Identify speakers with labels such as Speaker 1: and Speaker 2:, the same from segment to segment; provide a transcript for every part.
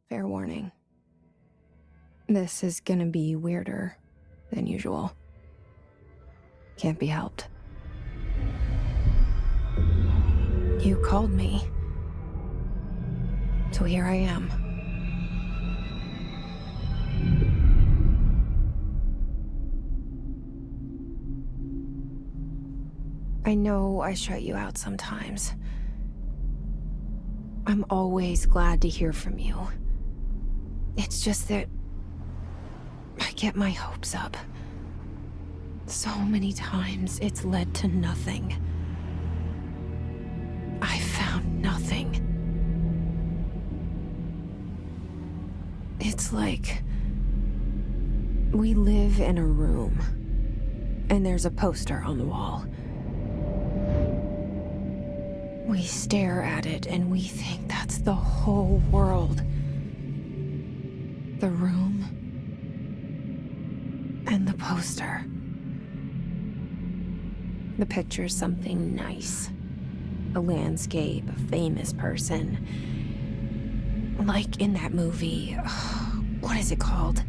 Speaker 1: Fair warning. This is gonna be weirder than usual. Can't be helped. You called me. So here I am. I know I shut you out sometimes. I'm always glad to hear from you. It's just that I get my hopes up. So many times it's led to nothing. I found nothing. It's like we live in a room, and there's a poster on the wall. We stare at it and we think that's the whole world. The room and the poster. The picture's something nice. A landscape, a famous person. Like in that movie, what is it called?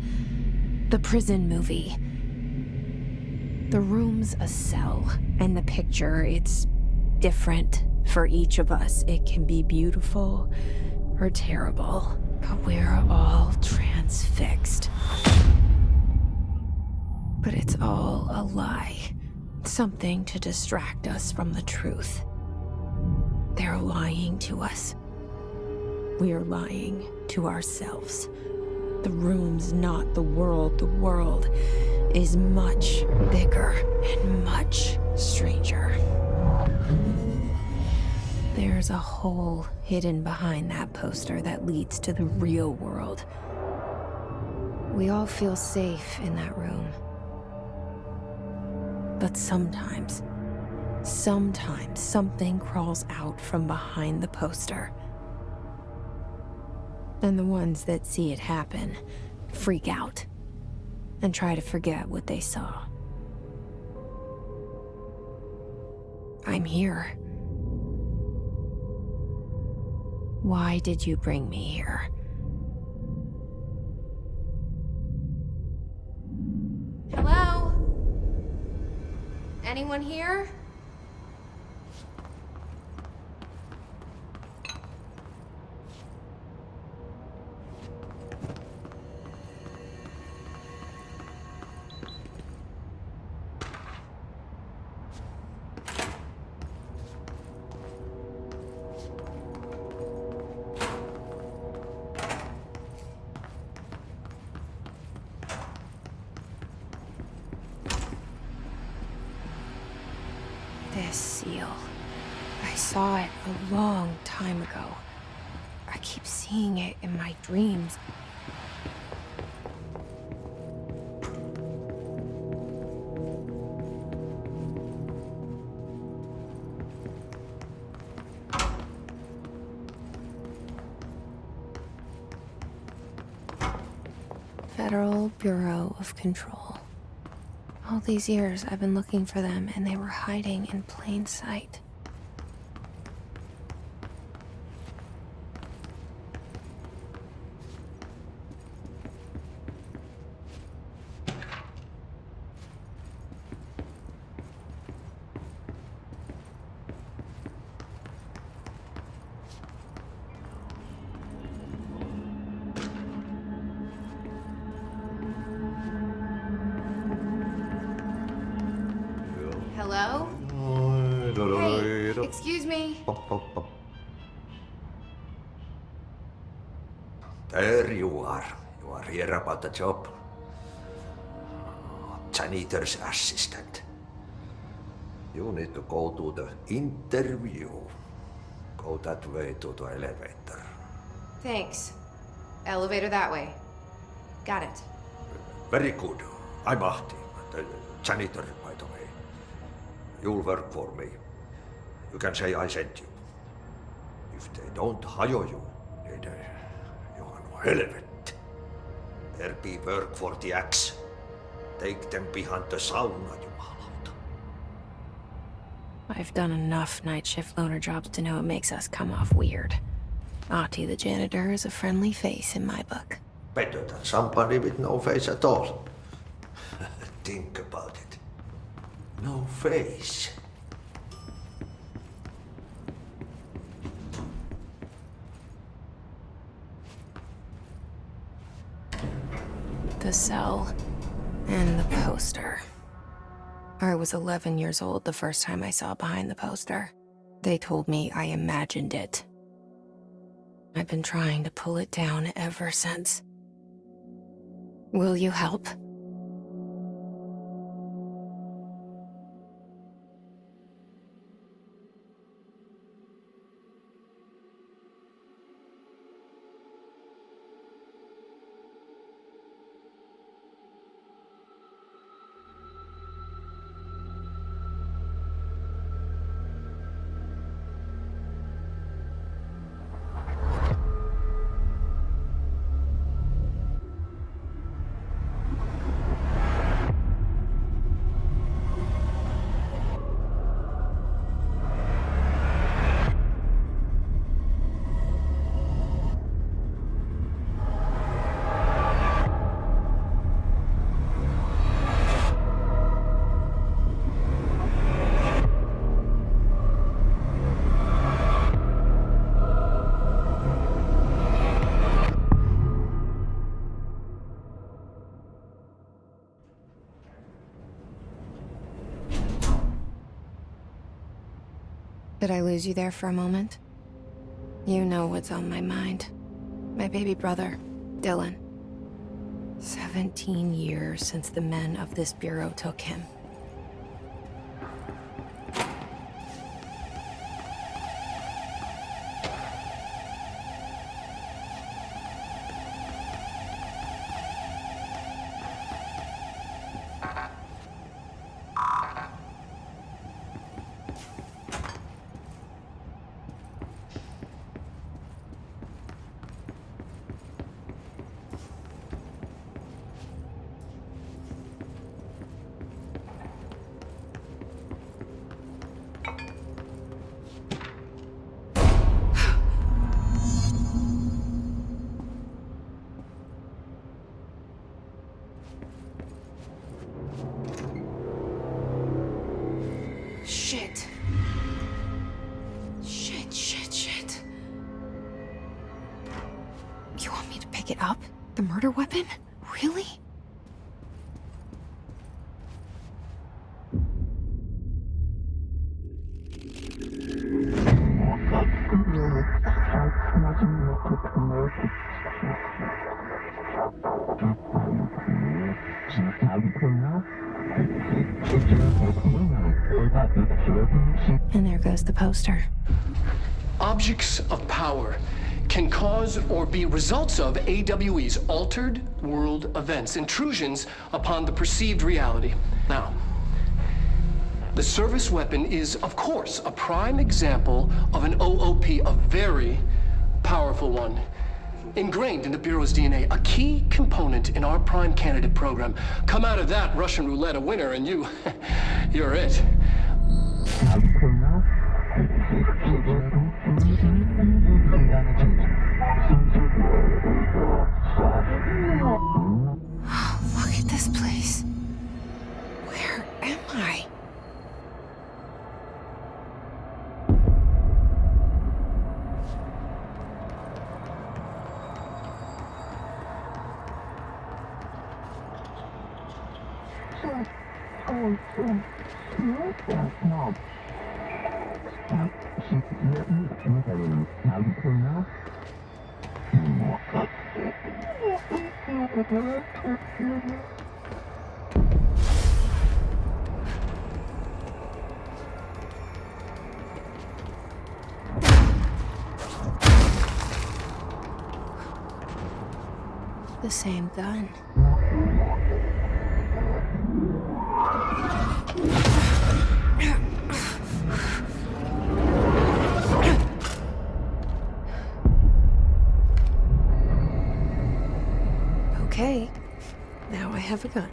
Speaker 1: The prison movie. The room's a cell, and the picture, it's different for each of us. It can be beautiful or terrible, but we're all transfixed. But it's all a lie. Something to distract us from the truth. They're lying to us. We're lying to ourselves. The room's not the world. The world is much bigger and much stranger. There's a hole hidden behind that poster that leads to the real world. We all feel safe in that room. But sometimes something crawls out from behind the poster. And the ones that see it happen freak out and try to forget what they saw. I'm here. Why did you bring me here? Hello? Anyone here? This seal. I saw it a long time ago. I keep seeing it in my dreams. Federal Bureau of Control. All these years, I've been looking for them, and they were hiding in plain sight. Hello? Hey, excuse me.
Speaker 2: There you are. You are here about the job. Janitor's assistant. You need to go to the interview. Go that way to the elevator.
Speaker 1: Thanks. Elevator that way. Got it.
Speaker 2: Very good. I'm Ahti, the janitor, by the way. You'll work for me. You can say I sent you. If they don't hire you, niin Johan on helvet. There be work for the axe. Take them behind the sauna, jumalauta.
Speaker 1: I've done enough night shift loner jobs to know it makes us come off weird. Ahti the janitor is a friendly face in my book.
Speaker 2: Better than somebody with no face at all. Think about it. No face.
Speaker 1: The cell and the poster. I was 11 years old the first time I saw behind the poster. They told me I imagined it. I've been trying to pull it down ever since. Will you help? Did I lose you there for a moment? You know what's on my mind. My baby brother, Dylan. 17 years since the men of this bureau took him. Shit. Shit. You want me to pick it up? The murder weapon? Really? And there goes the poster.
Speaker 3: Objects of power can cause or be results of AWE's altered world events, intrusions upon the perceived reality. Now, the service weapon is, of course, a prime example of an OOP, a very powerful one. Ingrained in the Bureau's DNA, a key component in our prime candidate program. Come out of that Russian roulette a winner and you're it.
Speaker 1: Look at this place. Where am I? The same gun. Okay, now I have a gun.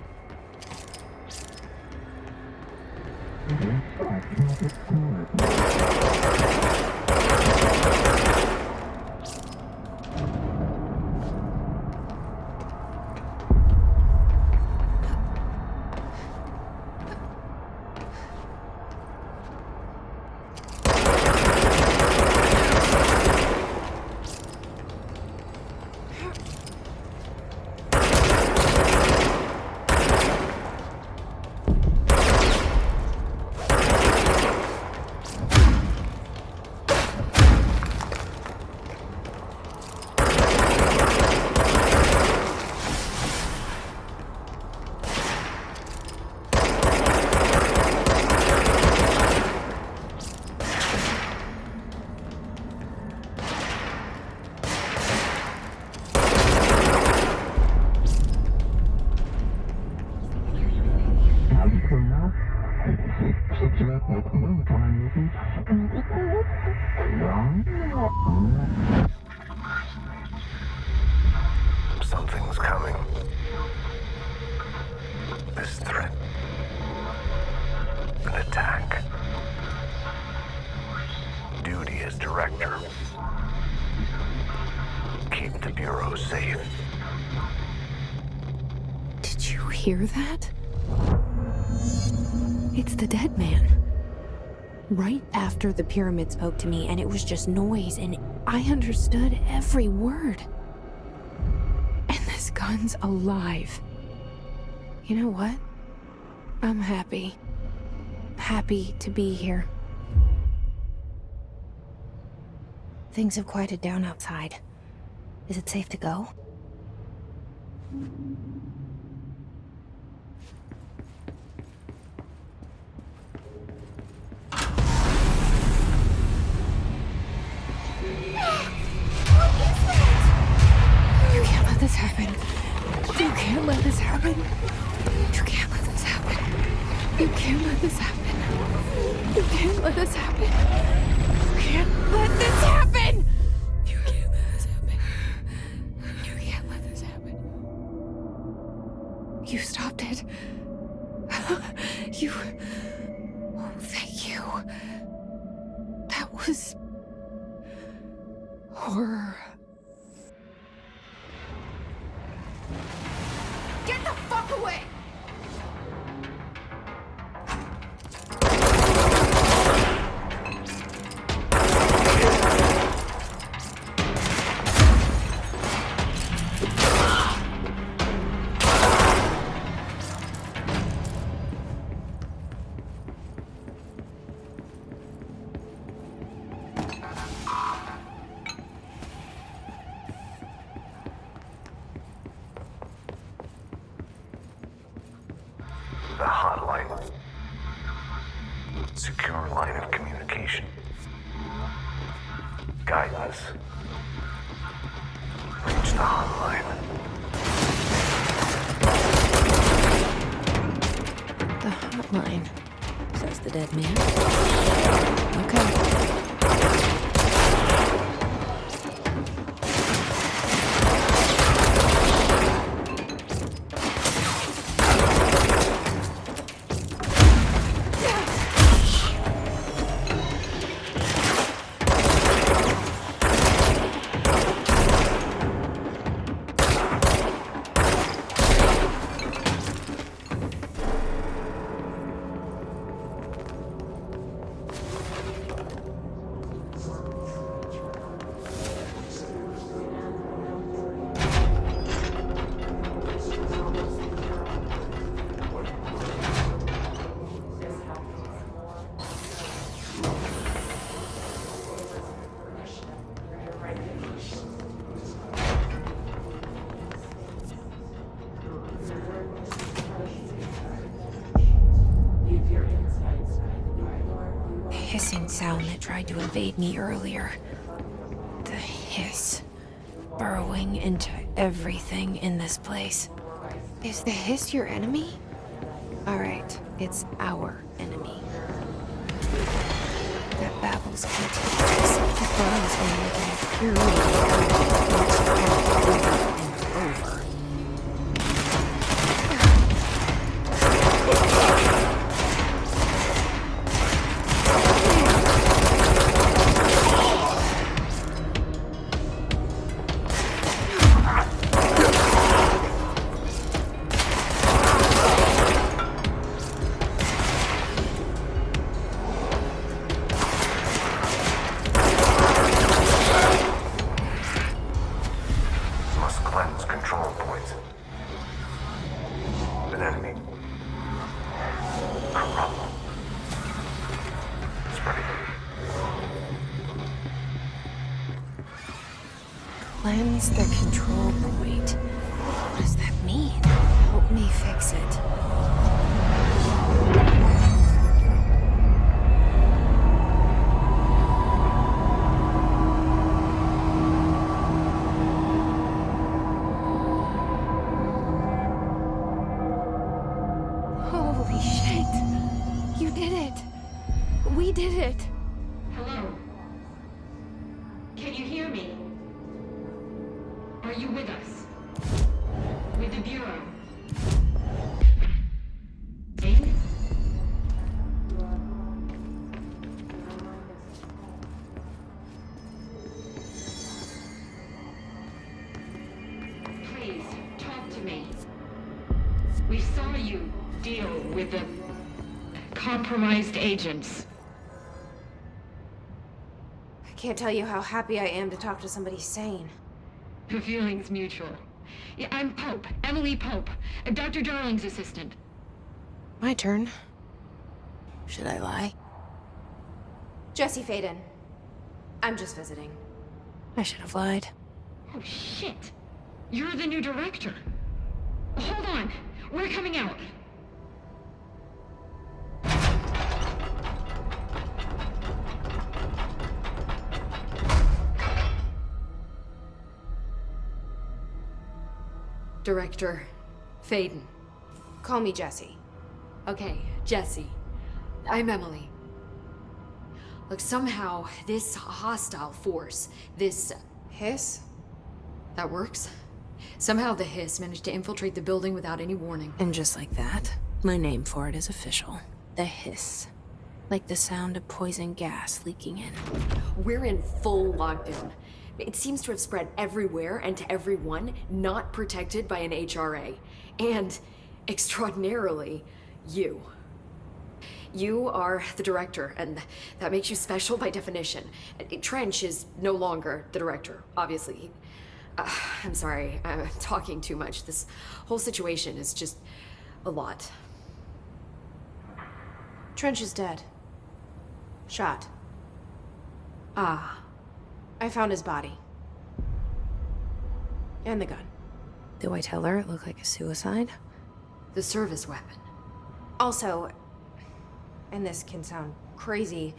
Speaker 4: Something was coming. This threat. An attack. Duty as director. Keep the Bureau safe.
Speaker 1: Did you hear that? It's the dead man. Right after the pyramid spoke to me, and it was just noise, and I understood every word. And this gun's alive. You know what? I'm happy. Happy to be here. Things have quieted down outside. Is it safe to go? You can't let this happen. You can't let this happen. You can't let this happen. You can't let this happen. You can't let this happen. You can't let this happen. You can't let this happen. You can't let this happen. You stopped it. You... Oh, thank you. That was... horror. Get the fuck away!
Speaker 4: The hotline. Secure line of communication. Guide us. Reach the hotline.
Speaker 1: The hotline, says the dead man. Okay. Hissing sound that tried to invade me earlier. The hiss. Burrowing into everything in this place. Is the hiss your enemy? Alright, it's our enemy. That babble's contagious. It burns when you can over and over. Cleanse the control point. What does that mean? Help me fix it. Holy shit. You did it. We did it.
Speaker 5: Hello? Can you hear me? Are you with us? the Bureau. Jane? Please, talk to me. We saw you deal with the compromised agents.
Speaker 1: I can't tell you how happy I am to talk to somebody sane.
Speaker 5: The feeling's mutual. Yeah, I'm Pope, Emily Pope, Dr. Darling's assistant.
Speaker 1: My turn. Should I lie? Jesse Faden. I'm just visiting. I should have lied.
Speaker 5: Oh, shit. You're the new director. Hold on. We're coming out.
Speaker 6: Director Faden.
Speaker 1: Call me Jesse.
Speaker 6: Okay, Jesse. I'm Emily. Look, somehow this hostile force, this...
Speaker 1: Hiss?
Speaker 6: that works? Somehow the hiss managed to infiltrate the building without any warning.
Speaker 1: And just like that, my name for it is official. The hiss. Like the sound of poison gas leaking in.
Speaker 6: We're in full lockdown. It seems to have spread everywhere and to everyone not protected by an HRA. And, extraordinarily, you. You are the director, and that makes you special by definition. Trench is no longer the director, obviously. I'm sorry, I'm talking too much. This whole situation is just a lot.
Speaker 1: Trench is dead. Shot.
Speaker 6: Ah.
Speaker 1: I found his body. And the gun. Do I tell her it looked like a suicide?
Speaker 6: The service weapon.
Speaker 1: Also, and this can sound crazy,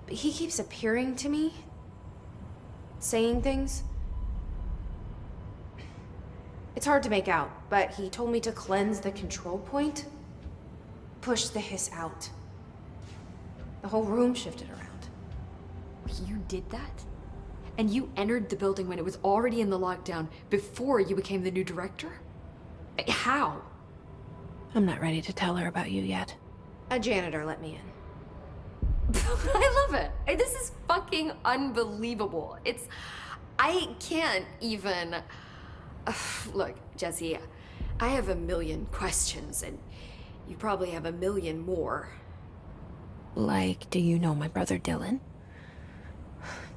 Speaker 1: but he keeps appearing to me, saying things. It's hard to make out, but he told me to cleanse the control point, push the hiss out. The whole room shifted around.
Speaker 6: You did that? And you entered the building when it was already in the lockdown before you became the new director? How?
Speaker 1: I'm not ready to tell her about you yet. A janitor let me in.
Speaker 6: I love it. This is fucking unbelievable. I can't even... Look, Jesse, I have a million questions, and you probably have a million more.
Speaker 1: Like, do you know my brother Dylan?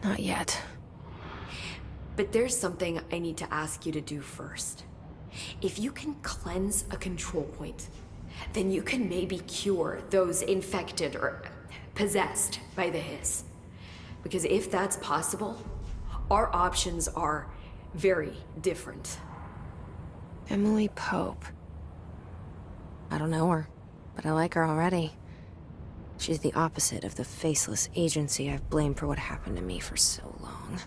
Speaker 1: Not yet.
Speaker 6: But there's something I need to ask you to do first. If you can cleanse a control point, then you can maybe cure those infected or possessed by the hiss. Because if that's possible, our options are very different.
Speaker 1: Emily Pope. I don't know her, but I like her already. She's the opposite of the faceless agency I've blamed for what happened to me for so long.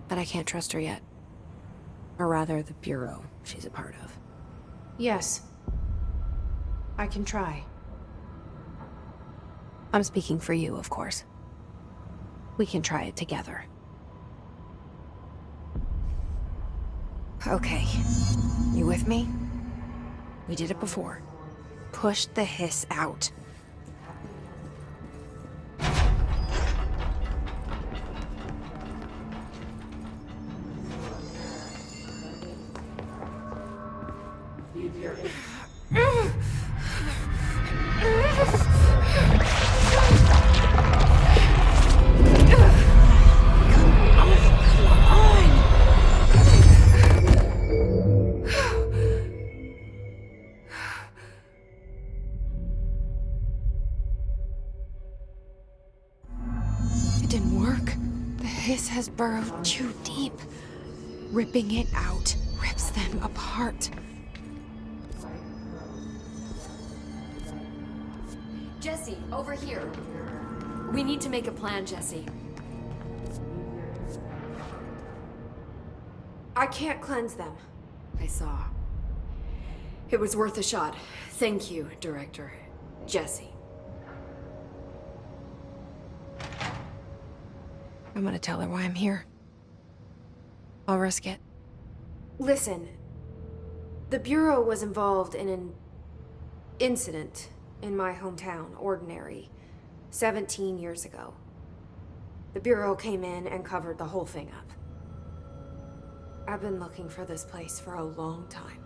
Speaker 1: But I can't trust her yet. Or rather, the Bureau she's a part of. Yes. I can try. I'm speaking for you, of course. We can try it together. Okay. You with me? We did it before. Push the hiss out. It didn't work. The hiss has burrowed too deep. Ripping it out rips them apart.
Speaker 6: Jesse, over here. We need to make a plan, Jesse.
Speaker 1: I can't cleanse them.
Speaker 6: I saw. It was worth a shot. Thank you, Director. Jesse.
Speaker 1: I'm gonna tell her why I'm here. I'll risk it. Listen, the Bureau was involved in an incident in my hometown, Ordinary, 17 years ago. The Bureau came in and covered the whole thing up. I've been looking for this place for a long time.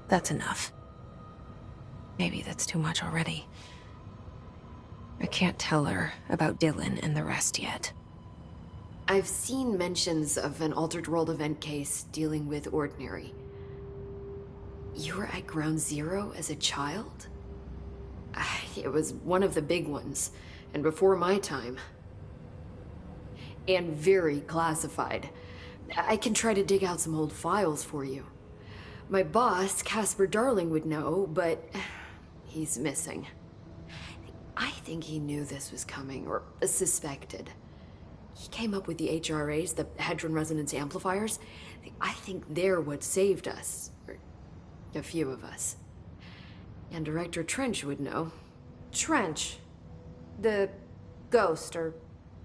Speaker 1: That's enough. Maybe that's too much already. I can't tell her about Dylan and the rest yet.
Speaker 6: I've seen mentions of an Altered World event case dealing with Ordinary. You were at Ground Zero as a child? It was one of the big ones, and before my time. And very classified. I can try to dig out some old files for you. My boss, Casper Darling, would know, but he's missing. I think he knew this was coming, or suspected. He came up with the HRAs, the Hadron Resonance Amplifiers. I think they're what saved us. Or a few of us. And Director Trench would know.
Speaker 1: Trench? The ghost, or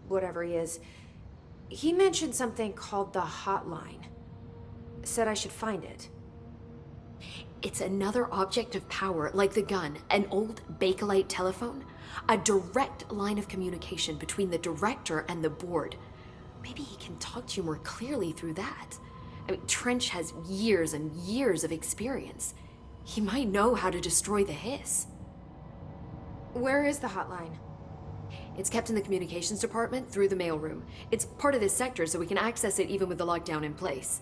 Speaker 1: whatever he is. He mentioned something called the hotline. Said I should find it.
Speaker 6: It's another object of power, like the gun, an old Bakelite telephone. A direct line of communication between the director and the board. Maybe he can talk to you more clearly through that. I mean, Trench has years and years of experience. He might know how to destroy the hiss.
Speaker 1: Where is the hotline?
Speaker 6: It's kept in the communications department through the mailroom. It's part of this sector, so we can access it even with the lockdown in place.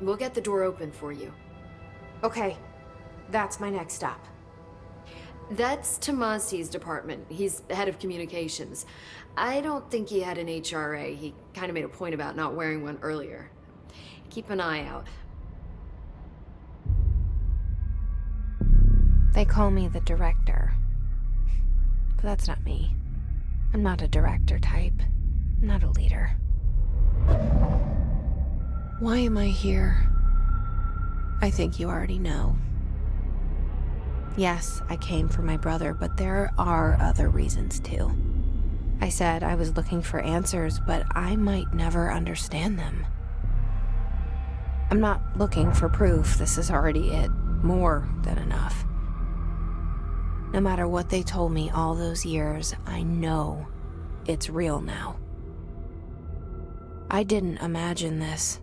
Speaker 6: We'll get the door open for you.
Speaker 1: Okay, that's my next stop.
Speaker 6: That's Tomasi's department. He's head of communications. I don't think he had an HRA. He kind of made a point about not wearing one earlier. Keep an eye out.
Speaker 1: They call me the director. But that's not me. I'm not a director type. I'm not a leader. Why am I here? I think you already know. Yes, I came for my brother, but there are other reasons too. I said I was looking for answers, but I might never understand them. I'm not looking for proof. This is already it. More than enough. No matter what they told me all those years, I know it's real now. I didn't imagine this.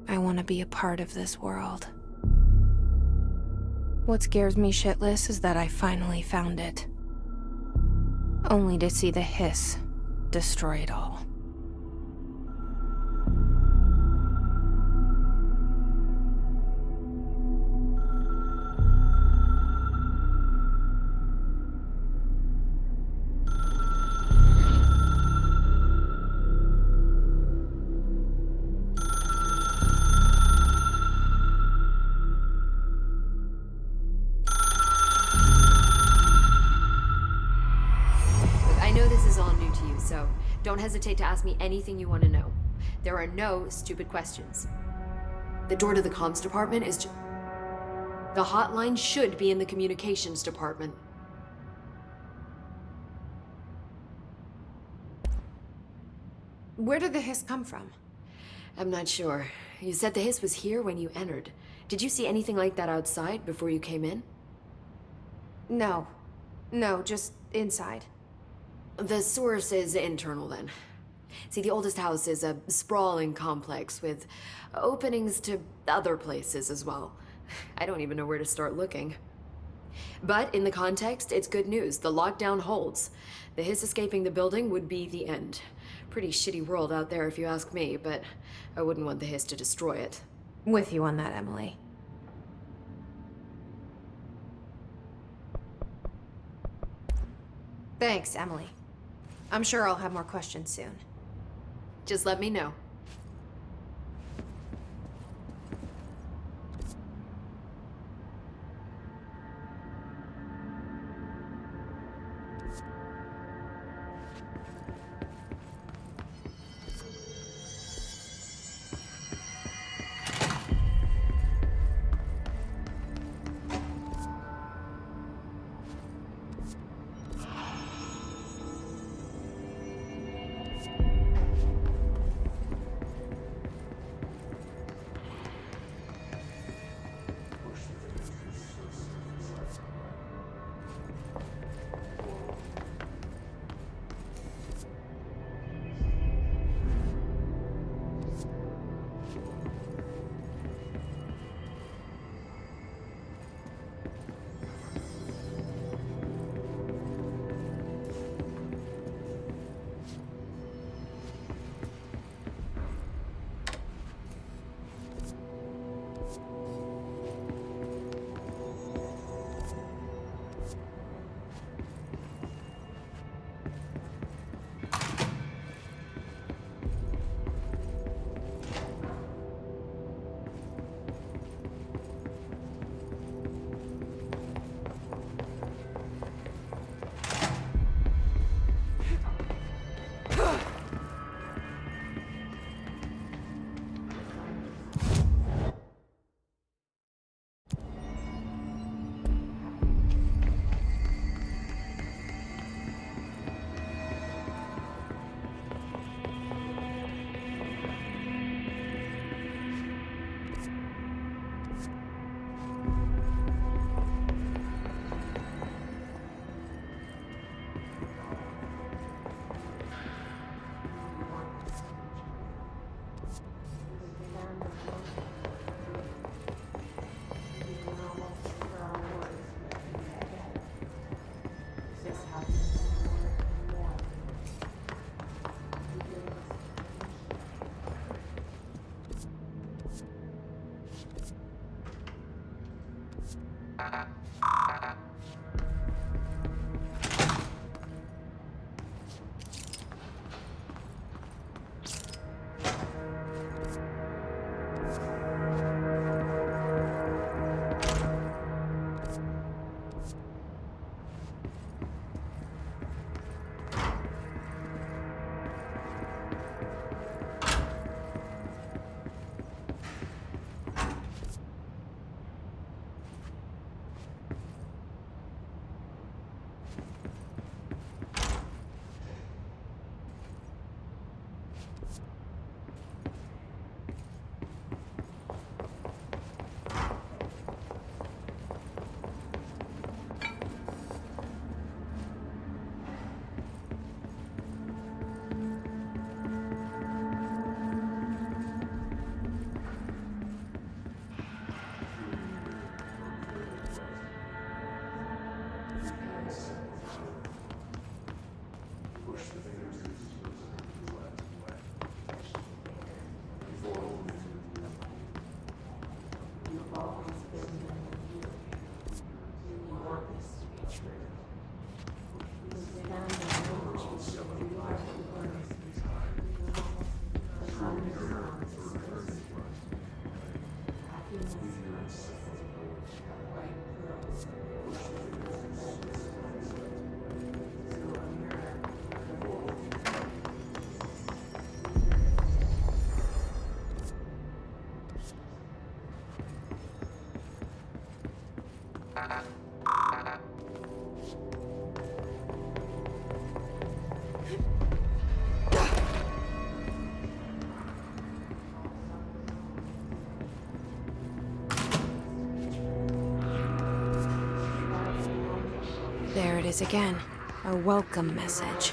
Speaker 1: I want to be a part of this world. What scares me shitless is that I finally found it. Only to see the hiss destroy it all.
Speaker 6: So don't hesitate to ask me anything you want to know. There are no stupid questions. The door to the comms department is the hotline should be in the communications department.
Speaker 1: Where did the hiss come from?
Speaker 6: I'm not sure. You said the hiss was here when you entered. Did you see anything like that outside before you came in?
Speaker 1: No. No, just inside.
Speaker 6: The source is internal, then. See, the oldest house is a sprawling complex with openings to other places as well. I don't even know where to start looking. But in the context, it's good news. The lockdown holds. The hiss escaping the building would be the end. Pretty shitty world out there if you ask me, but I wouldn't want the hiss to destroy it.
Speaker 1: With you on that, Emily. Thanks, Emily. I'm sure I'll have more questions soon.
Speaker 6: Just let me know.
Speaker 1: There it is again. A welcome message.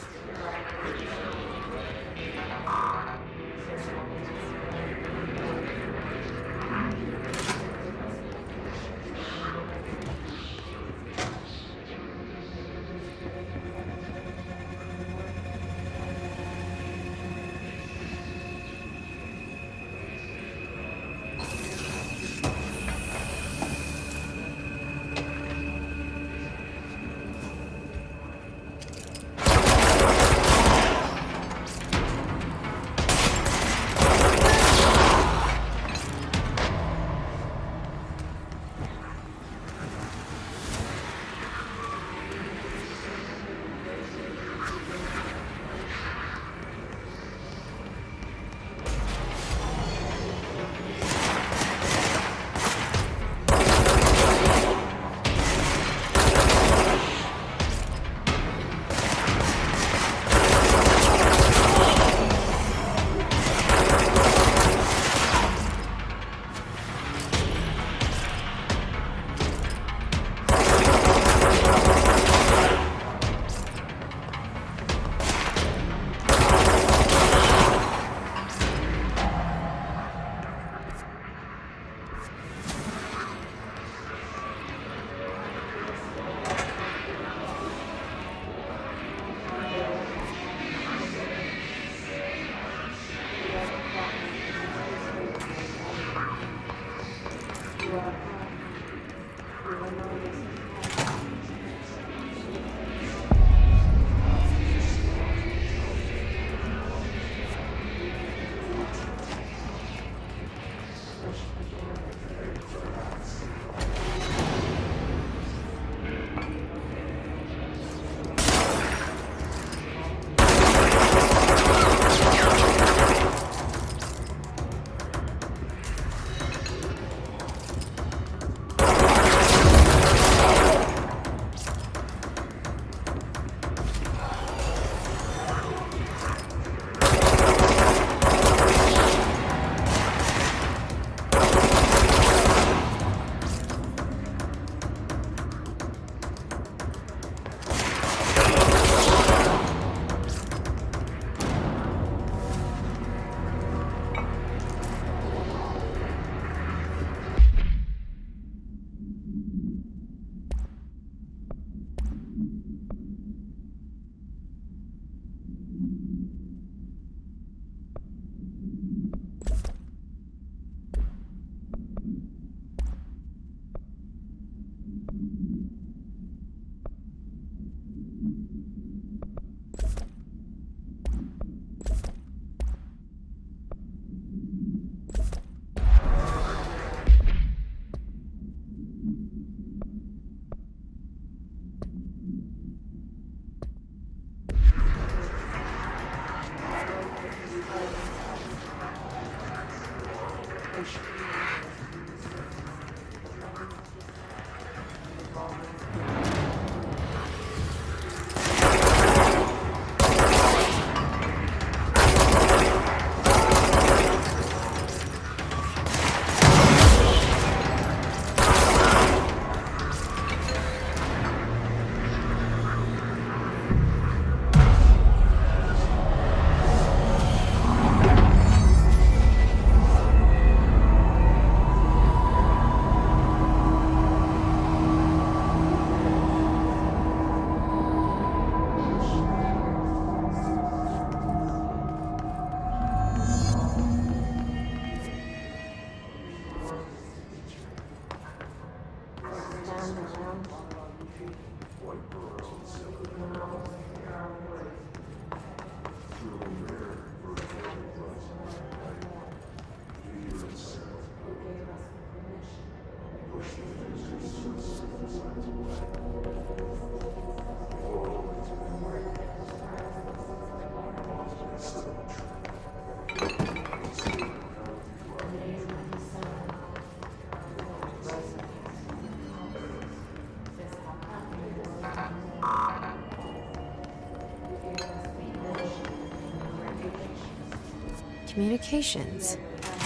Speaker 1: Communications.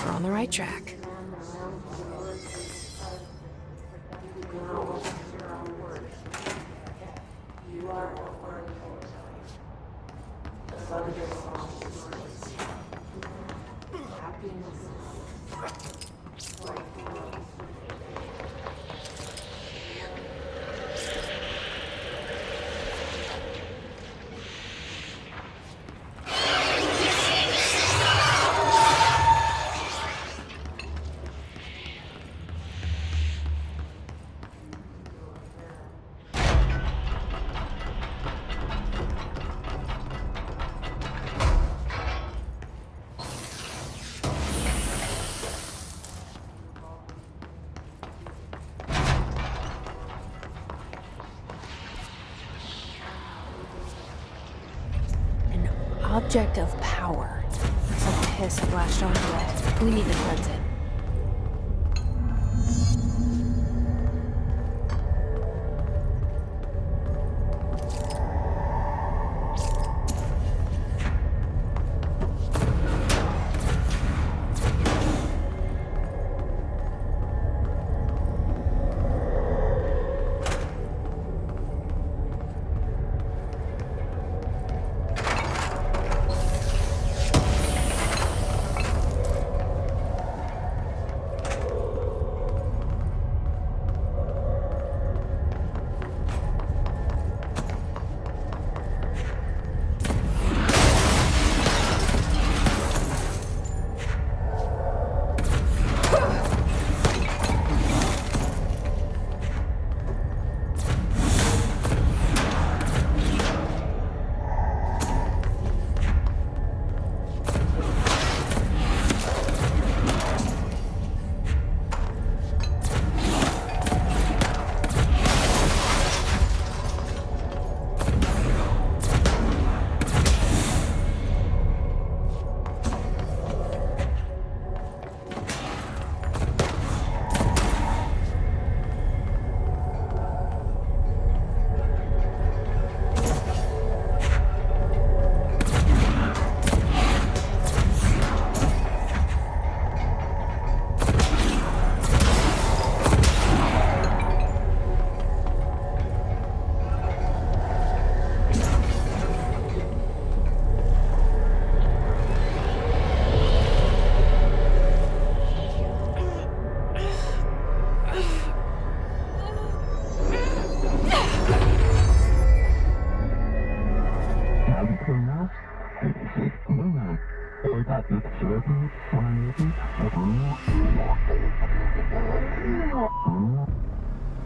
Speaker 1: We're on the right track. Object of power. Some piss splashed onto it. We need to cleanse it.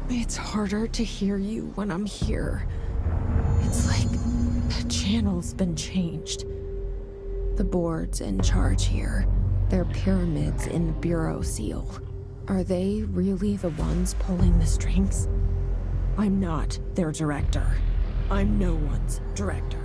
Speaker 1: It's harder to hear you when I'm here. It's like the channel's been changed. The board's in charge here. They're pyramids in the Bureau seal. Are they really the ones pulling the strings? I'm not their director. I'm no one's director.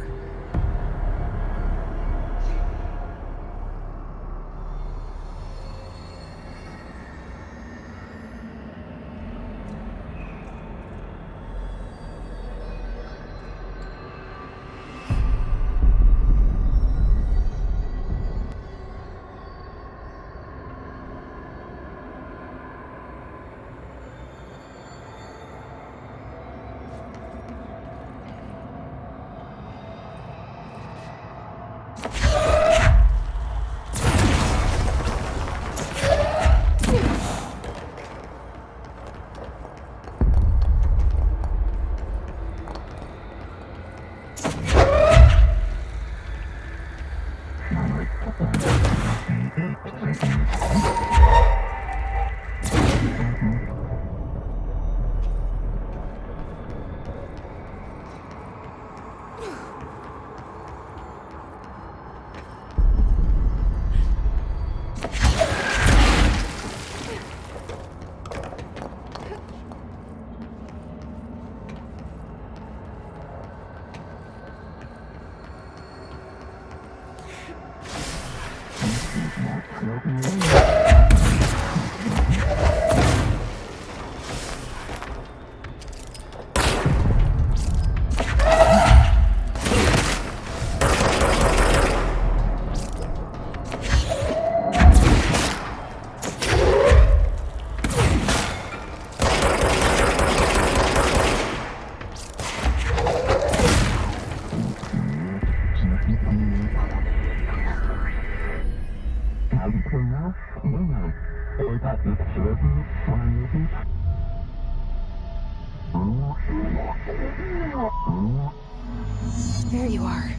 Speaker 1: There you are.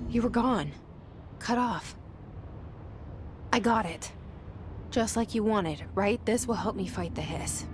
Speaker 1: You were gone. Cut off. I got it. Just like you wanted, right? This will help me fight the hiss.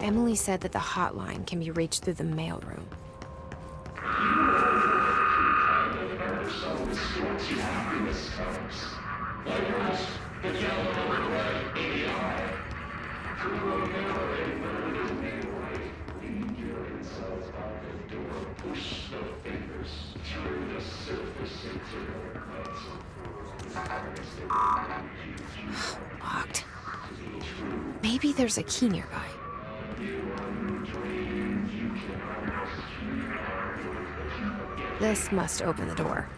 Speaker 1: Emily said that the hotline can be reached through the mailroom. Locked. Maybe there's a key nearby. This must open the door.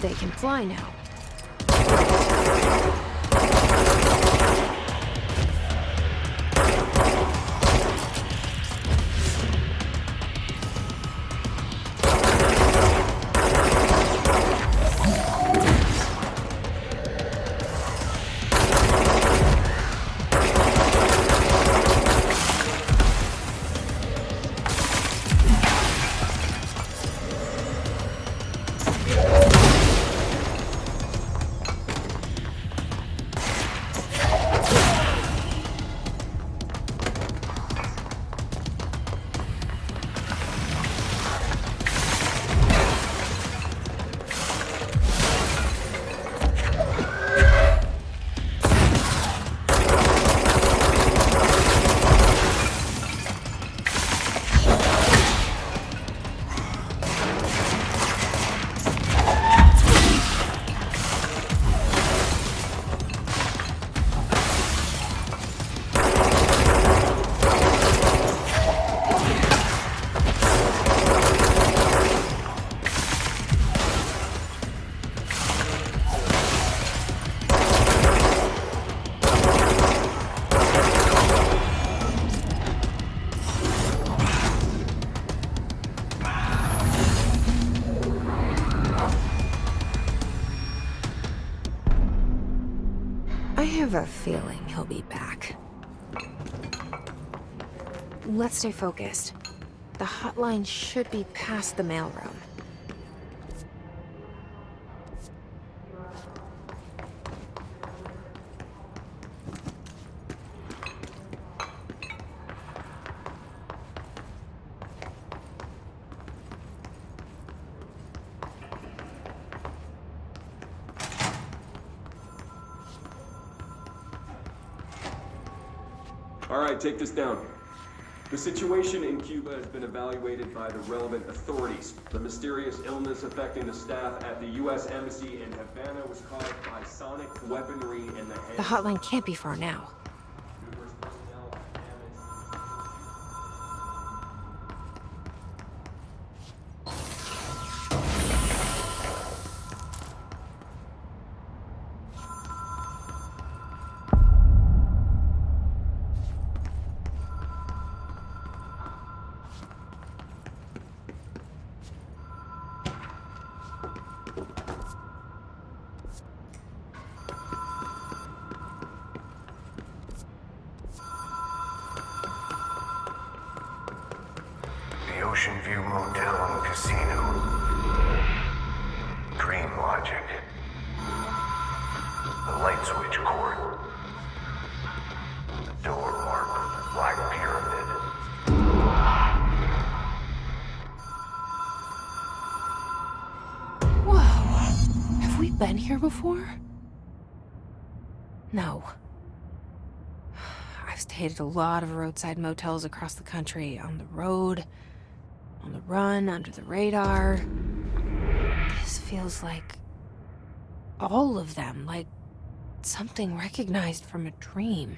Speaker 1: They can fly now. have a feeling he'll be back. Let's stay focused. The hotline should be past the mailroom.
Speaker 7: All right, take this down. The situation in Cuba has been evaluated by the relevant authorities. The mysterious illness affecting the staff at the U.S. Embassy in Havana was caused by sonic weaponry in the hands.
Speaker 1: The hotline can't be far now.
Speaker 7: Numerous personnel damaged.
Speaker 4: The Oceanview Motel and Casino. Dream logic. The light switch cord. The door marked Black Pyramid.
Speaker 1: Whoa! Have we been here before? No. I've stayed at a lot of roadside motels across the country, on the road, on the run, under the radar. This feels like all of them, like something recognized from a dream.